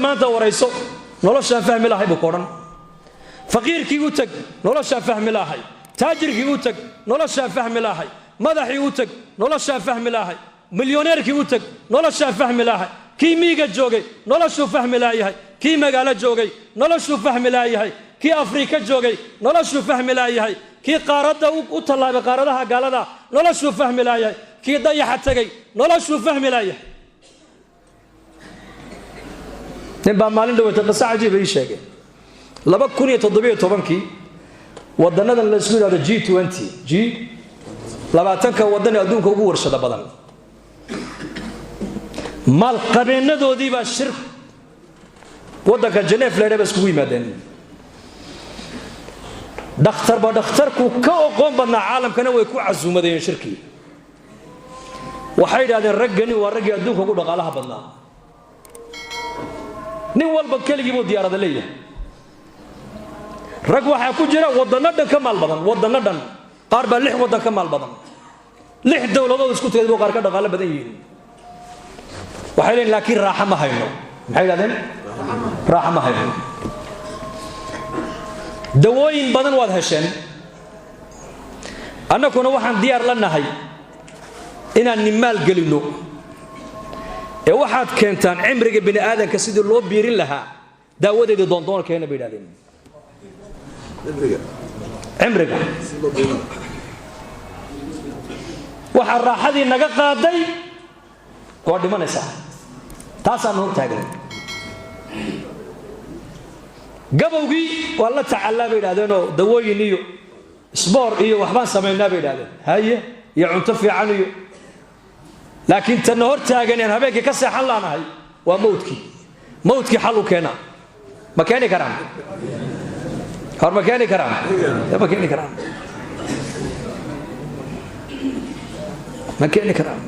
maanta warayso nolosha fahmi lahay buu qoran faqiirkii u tag nolosha fahmi lahay taajirkii u tag nolosha fahmi lahay madaxii u tag nolosha fahmi lahay milyoneerkii u tag nolosha fahmi lahay kii miiga joogay noloshu fahmi lahay kii magaalo joogay noloshu fahmi lahay kii afrika joogay noloshu fahmi lahay kii qaaradda u tallaabay qaaradaha gaalada noloshu fahmi lahay kii dayaxa tagay noloshu fahmi lahay ninbaa maalin dhawata qisa cajiib ay sheegeen 2017 wadanadan la isku yiraahdo G20 labaatanka wadan ee adduunka ugu warshada badan maal qabeenadoodii baa shir wadanka Geneva leeyahay isku yimaadeen dhakhtarku ka aqoon badnaa caalamkana way ku casuumadeen shirkii waxay yiraahdeen raggani waa raggii adduunka ugu dhaqaalaha badnaa nin walba keligii buu diyaarada leeyahay rag waxa ku jira wadano dhan ka maal badan wadano dhan qaar baa 6 wadan ka maal badan 6 dawladood isku tagay qaar ka dhaqaale badan yihiin waxay leeyihiin laakiin raaxa ma hayno maxay yiraahdeen raaxa ma hayno dawooyin badan waad hesheen annaguna waxaan diyaar la nahay inaan nimaal gelino ee waxaad keentaan cimriga bini aadanka sidii loo biirin lahaa daawadeeda doondoon keena bay yiraahdeen cimriga waxa raaxadii naga qaaday waa dhimanaysa taasaan hor taagan gabowgii waa la tacaalaa bay yiraahdeen oo dawooyin iyo sport iyo waxbaan sameeynaa bay yiraahdeen haye iyo cunto fiican iyo laakiin tan hor taagan in habeenkii ka seexan laanahay waa mawdkii xal u keena ma keeni karaan hor ma keeni karaan ma keeni karaan